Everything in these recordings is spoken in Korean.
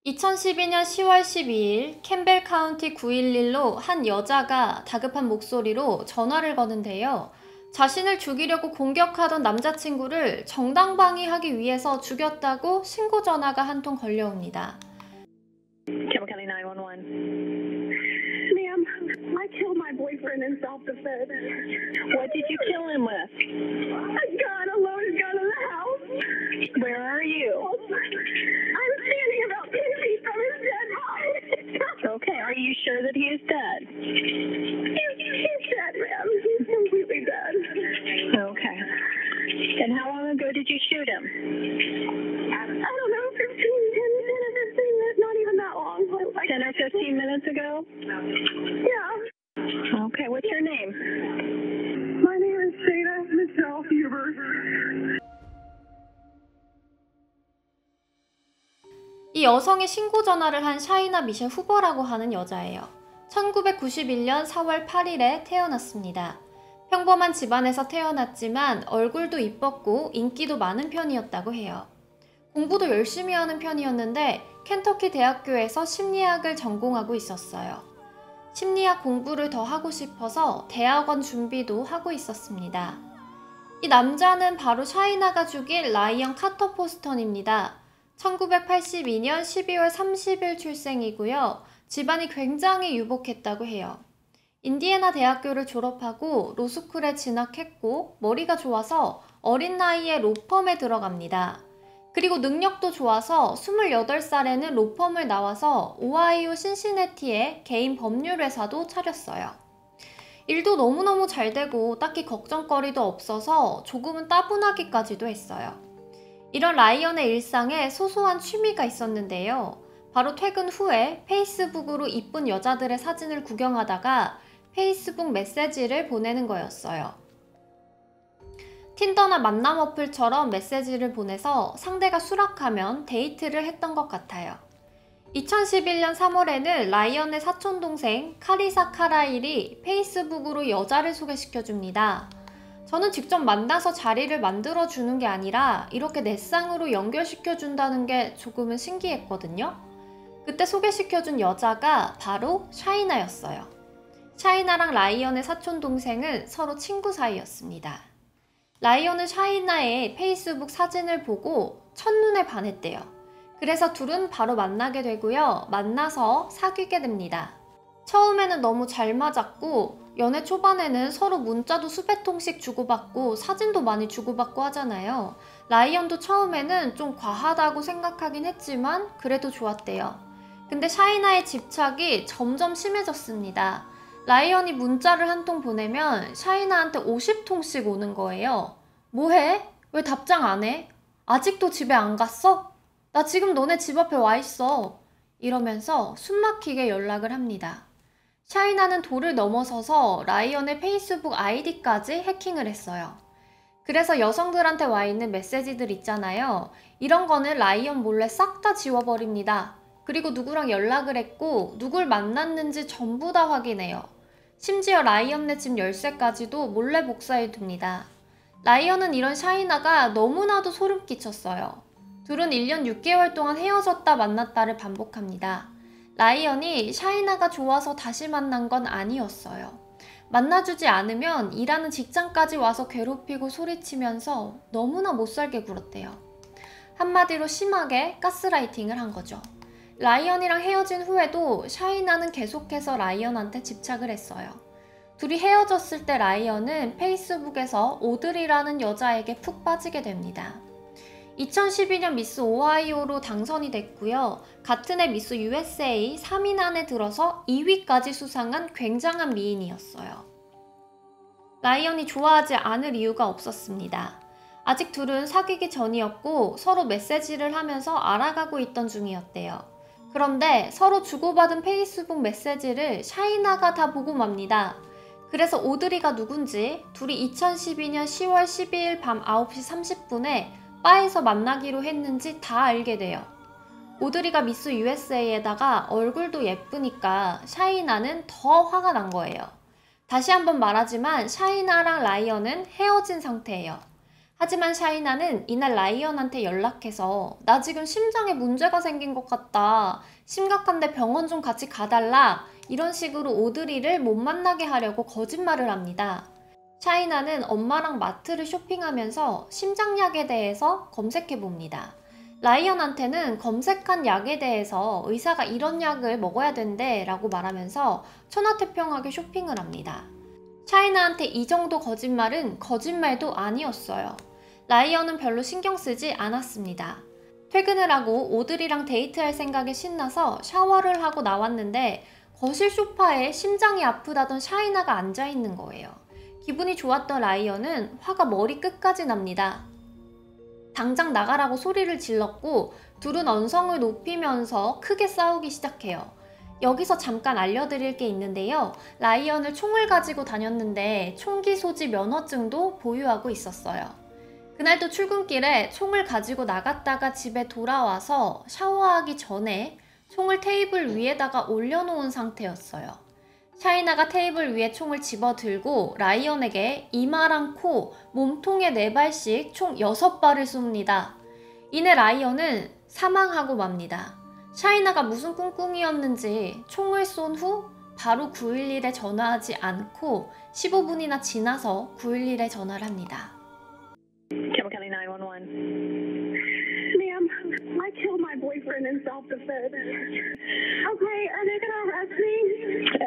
2012년 10월 12일 캠벨 카운티 911로 한 여자가 다급한 목소리로 전화를 거는데요. 자신을 죽이려고 공격하던 남자친구를 정당방위하기 위해서 죽였다고 신고 전화가 한 통 걸려옵니다. Campbell County 911. Ma'am, I killed my boyfriend in self-defense. What did you kill him with? A gun, a loaded gun in the house. Where are you? I'm standing about 10 feet from his dead body. Okay, are you sure that he is dead? He's dead, ma'am. He's completely dead. Okay. And how long ago did you shoot him? I don't know, 10 or 15 minutes, not even that long. 10 or 15 minutes ago? Yeah. Okay, what's your name? My name is Shana Michelle Huber. 이 여성이 신고 전화를 한 샤이나 미셸 후버라고 하는 여자예요. 1991년 4월 8일에 태어났습니다. 평범한 집안에서 태어났지만 얼굴도 이뻤고 인기도 많은 편이었다고 해요. 공부도 열심히 하는 편이었는데 켄터키 대학교에서 심리학을 전공하고 있었어요. 심리학 공부를 더 하고 싶어서 대학원 준비도 하고 있었습니다. 이 남자는 바로 샤이나가 죽일 라이언 카터 포스턴입니다. 1982년 12월 30일 출생이고요. 집안이 굉장히 유복했다고 해요. 인디애나 대학교를 졸업하고 로스쿨에 진학했고 머리가 좋아서 어린 나이에 로펌에 들어갑니다. 그리고 능력도 좋아서 28살에는 로펌을 나와서 오하이오 신시내티에 개인 법률회사도 차렸어요. 일도 너무너무 잘 되고 딱히 걱정거리도 없어서 조금은 따분하기까지도 했어요. 이런 라이언의 일상에 소소한 취미가 있었는데요. 바로 퇴근 후에 페이스북으로 이쁜 여자들의 사진을 구경하다가 페이스북 메시지를 보내는 거였어요. 틴더나 만남 어플처럼 메시지를 보내서 상대가 수락하면 데이트를 했던 것 같아요. 2011년 3월에는 라이언의 사촌동생 카리사 카라일이 페이스북으로 여자를 소개시켜줍니다. 저는 직접 만나서 자리를 만들어주는 게 아니라 이렇게 넷상으로 연결시켜준다는 게 조금은 신기했거든요. 그때 소개시켜준 여자가 바로 샤이나였어요. 샤이나랑 라이언의 사촌동생은 서로 친구 사이였습니다. 라이언은 샤이나의 페이스북 사진을 보고 첫눈에 반했대요. 그래서 둘은 바로 만나게 되고요. 만나서 사귀게 됩니다. 처음에는 너무 잘 맞았고 연애 초반에는 서로 문자도 수백 통씩 주고받고 사진도 많이 주고받고 하잖아요. 라이언도 처음에는 좀 과하다고 생각하긴 했지만 그래도 좋았대요. 근데 샤이나의 집착이 점점 심해졌습니다. 라이언이 문자를 한 통 보내면 샤이나한테 50통씩 오는 거예요. 뭐해? 왜 답장 안 해? 아직도 집에 안 갔어? 나 지금 너네 집 앞에 와 있어. 이러면서 숨막히게 연락을 합니다. 샤이나는 도를 넘어서서 라이언의 페이스북 아이디까지 해킹을 했어요. 그래서 여성들한테 와 있는 메시지들 있잖아요. 이런 거는 라이언 몰래 싹 다 지워버립니다. 그리고 누구랑 연락을 했고 누굴 만났는지 전부 다 확인해요. 심지어 라이언네 집 열쇠까지도 몰래 복사해 둡니다. 라이언은 이런 샤이나가 너무나도 소름 끼쳤어요. 둘은 1년 6개월 동안 헤어졌다 만났다를 반복합니다. 라이언이 샤이나가 좋아서 다시 만난 건 아니었어요. 만나주지 않으면 일하는 직장까지 와서 괴롭히고 소리치면서 너무나 못살게 굴었대요. 한마디로 심하게 가스라이팅을 한 거죠. 라이언이랑 헤어진 후에도 샤이나는 계속해서 라이언한테 집착을 했어요. 둘이 헤어졌을 때 라이언은 페이스북에서 오드리라는 여자에게 푹 빠지게 됩니다. 2012년 미스 오하이오로 당선이 됐고요. 같은 해 미스 USA 3인 안에 들어서 2위까지 수상한 굉장한 미인이었어요. 라이언이 좋아하지 않을 이유가 없었습니다. 아직 둘은 사귀기 전이었고 서로 메시지를 하면서 알아가고 있던 중이었대요. 그런데 서로 주고받은 페이스북 메시지를 샤이나가 다 보고 맙니다. 그래서 오드리가 누군지 둘이 2012년 10월 12일 밤 9시 30분에 바에서 만나기로 했는지 다 알게 돼요. 오드리가 미스 USA에다가 얼굴도 예쁘니까 샤이나는 더 화가 난 거예요. 다시 한번 말하지만 샤이나랑 라이언은 헤어진 상태예요. 하지만 샤이나는 이날 라이언한테 연락해서 나 지금 심장에 문제가 생긴 것 같다. 심각한데 병원 좀 같이 가달라. 이런 식으로 오드리를 못 만나게 하려고 거짓말을 합니다. 샤이나는 엄마랑 마트를 쇼핑하면서 심장약에 대해서 검색해 봅니다. 라이언한테는 검색한 약에 대해서 의사가 이런 약을 먹어야 된대 라고 말하면서 천하태평하게 쇼핑을 합니다. 샤이나한테 이 정도 거짓말은 거짓말도 아니었어요. 라이언은 별로 신경 쓰지 않았습니다. 퇴근을 하고 오드리랑 데이트할 생각에 신나서 샤워를 하고 나왔는데 거실 소파에 심장이 아프다던 샤이나가 앉아있는 거예요. 기분이 좋았던 라이언은 화가 머리 끝까지 납니다. 당장 나가라고 소리를 질렀고 둘은 언성을 높이면서 크게 싸우기 시작해요. 여기서 잠깐 알려드릴 게 있는데요. 라이언을 총을 가지고 다녔는데 총기 소지 면허증도 보유하고 있었어요. 그날도 출근길에 총을 가지고 나갔다가 집에 돌아와서 샤워하기 전에 총을 테이블 위에다가 올려놓은 상태였어요. 샤이나가 테이블 위에 총을 집어들고 라이언에게 이마랑 코, 몸통에 4발씩 총 6발을 쏩니다. 이내 라이언은 사망하고 맙니다. 샤이나가 무슨 꿍꿍이었는지 총을 쏜 후 바로 911에 전화하지 않고 15분이나 지나서 911에 전화를 합니다. Campbell County 911. Ma'am, I killed my boyfriend in self-defense. Okay, are they gonna arrest me?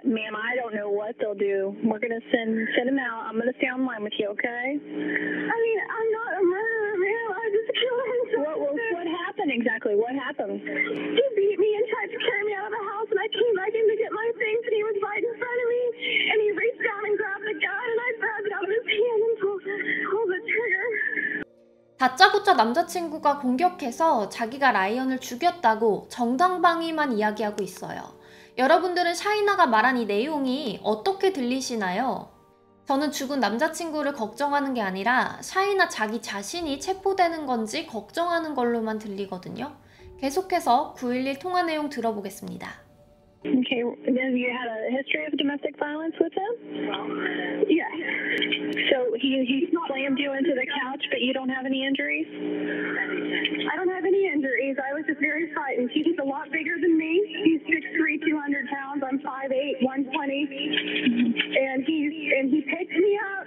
Ma'am, I don't know what they'll do. We're gonna send him out. I'm gonna stay online with you, okay? I mean, I'm not a murderer, ma'am. I just killed him. What happened exactly? What happened? He beat me and tried to carry me out of the house, and I came back in to get my things, and he was right in front of me, and he reached down and grabbed the gun, and I grabbed it out of his hand and pulled the trigger. 다짜고짜 남자친구가 공격해서 자기가 라이언을 죽였다고 정당방위만 이야기하고 있어요. 여러분들은 샤이나가 말한 이 내용이 어떻게 들리시나요? 저는 죽은 남자친구를 걱정하는 게 아니라 샤이나 자기 자신이 체포되는 건지 걱정하는 걸로만 들리거든요. 계속해서 911 통화 내용 들어보겠습니다. Okay, then you had a history of domestic violence with him? Yeah. So he slammed you into the couch, but you don't have any injuries? I don't have any injuries. I was just very frightened. He's a lot bigger than me. He's 6'3", 200 pounds. I'm 5'8", 120. And he picked me up,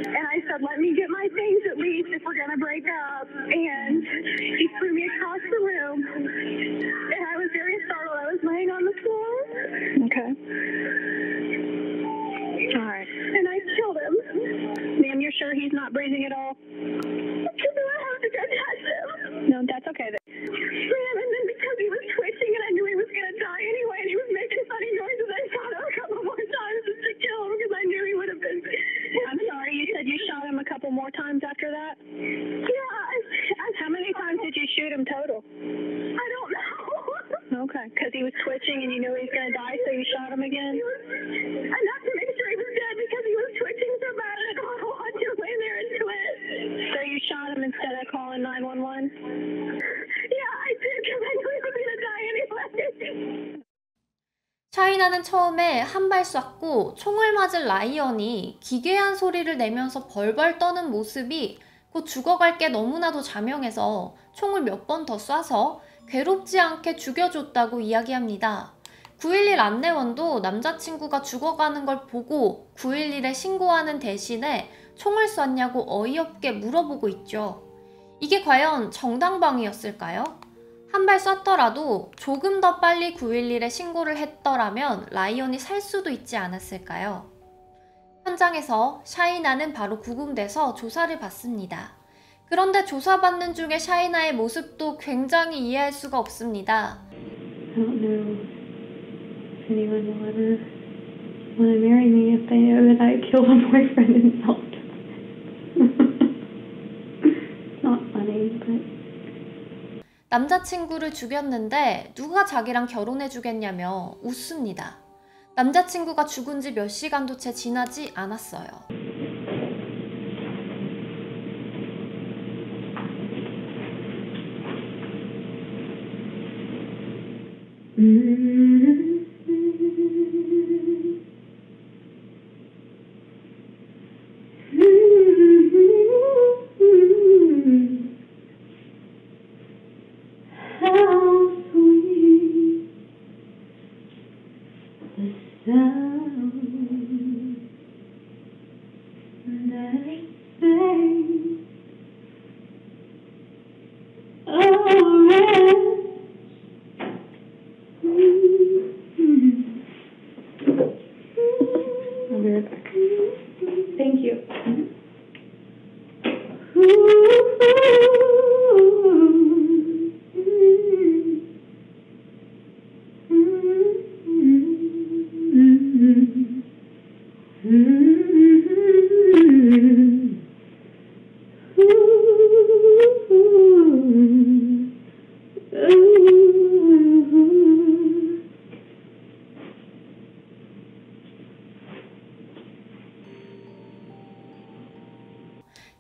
and I said, let me get my things at least if we're going to break up. And he threw me across the room, and I was very startled. I was laying on the floor. Okay. All right. And I killed him. Ma'am, you're sure he's not breathing at all? Do I have to go touch him? No, that's okay. Ma'am, and then because he was twitching and I knew he was going to die anyway, and he was making funny noises, I shot him a couple more times just to kill him because I knew he would have been. I'm sorry, you said you shot him a couple more times after that? Yeah. How many times did you shoot him total? I don't know. Okay, because he was twitching and you knew he was going to die, so you shot him again? Enough to make sure he was dead because he was twitching so bad and I didn't want to watch him lay there and twitch. So you shot him instead of calling 911? Yeah, I did because I knew he was going to die anyway. 샤이나는 처음에 한 발 쐈고 총을 맞은 라이언이 기괴한 소리를 내면서 벌벌 떠는 모습이 곧 죽어갈 게 너무나도 자명해서 총을 몇 번 더 쏴서 괴롭지 않게 죽여줬다고 이야기합니다. 911 안내원도 남자친구가 죽어가는 걸 보고 911에 신고하는 대신에 총을 쐈냐고 어이없게 물어보고 있죠. 이게 과연 정당방위였을까요? 한 발 쐈더라도 조금 더 빨리 911에 신고를 했더라면 라이언이 살 수도 있지 않았을까요? 현장에서 샤이나는 바로 구금돼서 조사를 받습니다. 그런데 조사받는 중에 샤이나의 모습도 굉장히 이해할 수가 없습니다. I don't know if anyone will ever want to marry me if they know that I killed a boyfriend in self-defense. It's not funny, but... 남자친구를 죽였는데 누가 자기랑 결혼해주겠냐며 웃습니다. 남자친구가 죽은 지 몇 시간도 채 지나지 않았어요.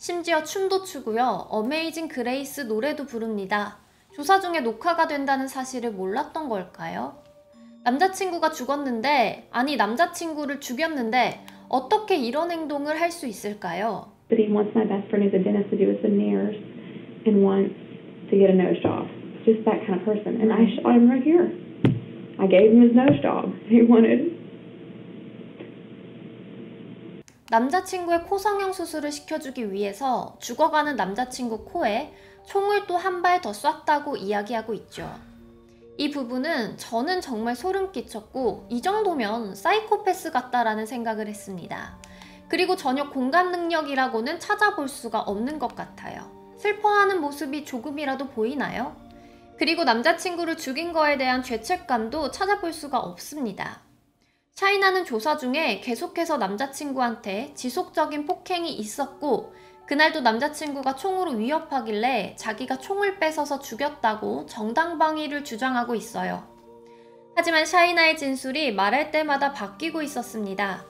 심지어 춤도 추고요. 어메이징 그레이스 노래도 부릅니다. 조사 중에 녹화가 된다는 사실을 몰랐던 걸까요? 남자친구가 죽었는데, 아니 남자친구를 죽였는데 어떻게 이런 행동을 할 수 있을까요? But he wants my best friend who's a dentist to do his veneers and wants to get a nose job. Just that kind of person. And I shot him right here. I gave him his nose job. He wanted. 남자친구의 코 성형 수술을 시켜주기 위해서 죽어가는 남자친구 코에 총을 또 한 발 더 쐈다고 이야기하고 있죠. 이 부분은 저는 정말 소름 끼쳤고 이 정도면 사이코패스 같다라는 생각을 했습니다. 그리고 전혀 공감 능력이라고는 찾아볼 수가 없는 것 같아요. 슬퍼하는 모습이 조금이라도 보이나요? 그리고 남자친구를 죽인 거에 대한 죄책감도 찾아볼 수가 없습니다. 샤이나는 조사 중에 계속해서 남자친구한테 지속적인 폭행이 있었고 그날도 남자친구가 총으로 위협하길래 자기가 총을 뺏어서 죽였다고 정당방위를 주장하고 있어요. 하지만 샤이나의 진술이 말할 때마다 바뀌고 있었습니다.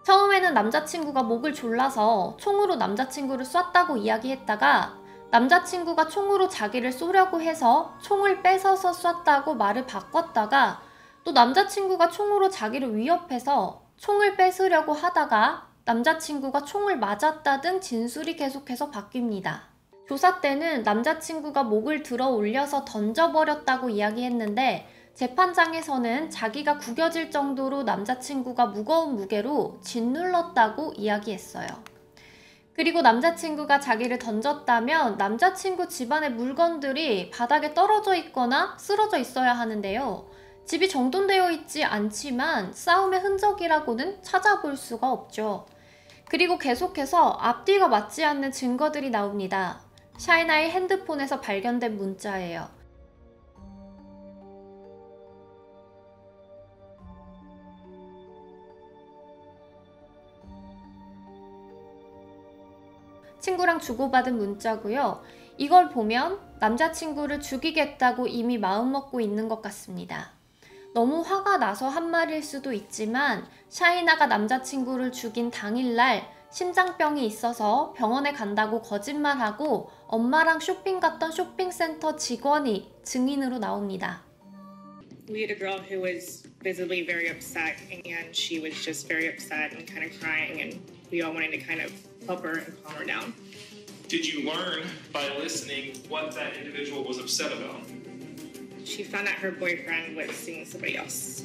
처음에는 남자친구가 목을 졸라서 총으로 남자친구를 쐈다고 이야기했다가 남자친구가 총으로 자기를 쏘려고 해서 총을 뺏어서 쐈다고 말을 바꿨다가 또 남자친구가 총으로 자기를 위협해서 총을 뺏으려고 하다가 남자친구가 총을 맞았다 등 진술이 계속해서 바뀝니다. 조사 때는 남자친구가 목을 들어 올려서 던져버렸다고 이야기했는데 재판장에서는 자기가 구겨질 정도로 남자친구가 무거운 무게로 짓눌렀다고 이야기했어요. 그리고 남자친구가 자기를 던졌다면 남자친구 집안의 물건들이 바닥에 떨어져 있거나 쓰러져 있어야 하는데요. 집이 정돈되어 있지 않지만 싸움의 흔적이라고는 찾아볼 수가 없죠. 그리고 계속해서 앞뒤가 맞지 않는 증거들이 나옵니다. 샤이나의 핸드폰에서 발견된 문자예요. 친구랑 주고받은 문자고요. 이걸 보면 남자친구를 죽이겠다고 이미 마음먹고 있는 것 같습니다. 너무 화가 나서 한 말일 수도 있지만 샤이나가 남자친구를 죽인 당일날 심장병이 있어서 병원에 간다고 거짓말하고 엄마랑 쇼핑 갔던 쇼핑센터 직원이 증인으로 나옵니다. We had a girl who was visibly very upset and she was just very upset and kind of crying and we all wanted to kind of help her and calm her down. Did you learn by listening what that individual was upset about? She found out her boyfriend was seeing somebody else.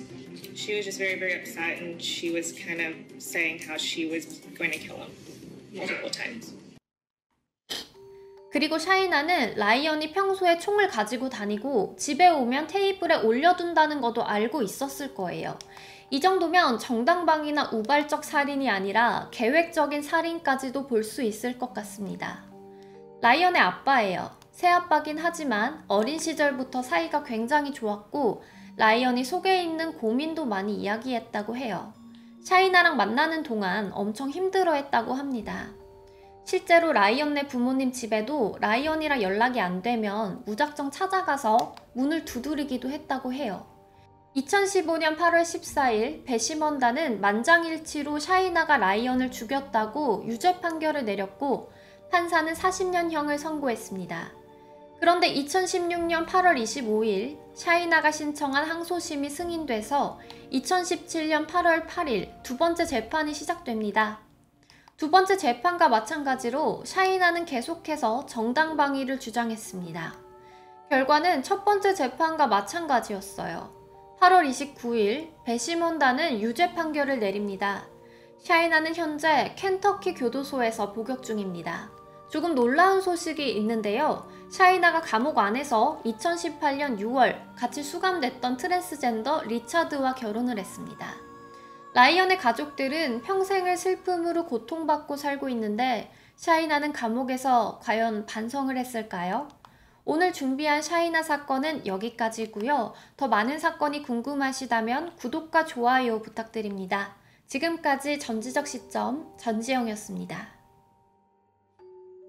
She was just very, very upset and she was kind of saying how she was going to kill him multiple times. 그리고 샤이나는 라이언이 평소에 총을 가지고 다니고 집에 오면 테이블에 올려둔다는 것도 알고 있었을 거예요. 이 정도면 정당방위나 우발적 살인이 아니라 계획적인 살인까지도 볼 수 있을 것 같습니다. 라이언의 아빠예요. 새아빠긴 하지만 어린 시절부터 사이가 굉장히 좋았고 라이언이 속에 있는 고민도 많이 이야기했다고 해요. 샤이나랑 만나는 동안 엄청 힘들어했다고 합니다. 실제로 라이언네 부모님 집에도 라이언이랑 연락이 안 되면 무작정 찾아가서 문을 두드리기도 했다고 해요. 2015년 8월 14일 배심원단은 만장일치로 샤이나가 라이언을 죽였다고 유죄 판결을 내렸고 판사는 40년형을 선고했습니다. 그런데 2016년 8월 25일 샤이나가 신청한 항소심이 승인돼서 2017년 8월 8일 두 번째 재판이 시작됩니다. 두 번째 재판과 마찬가지로 샤이나는 계속해서 정당방위를 주장했습니다. 결과는 첫 번째 재판과 마찬가지였어요. 8월 29일 배심원단은 유죄 판결을 내립니다. 샤이나는 현재 켄터키 교도소에서 복역 중입니다. 조금 놀라운 소식이 있는데요. 샤이나가 감옥 안에서 2018년 6월 같이 수감됐던 트랜스젠더 리차드와 결혼을 했습니다. 라이언의 가족들은 평생을 슬픔으로 고통받고 살고 있는데 샤이나는 감옥에서 과연 반성을 했을까요? 오늘 준비한 샤이나 사건은 여기까지고요. 더 많은 사건이 궁금하시다면 구독과 좋아요 부탁드립니다. 지금까지 전지적 시점 전지영이었습니다.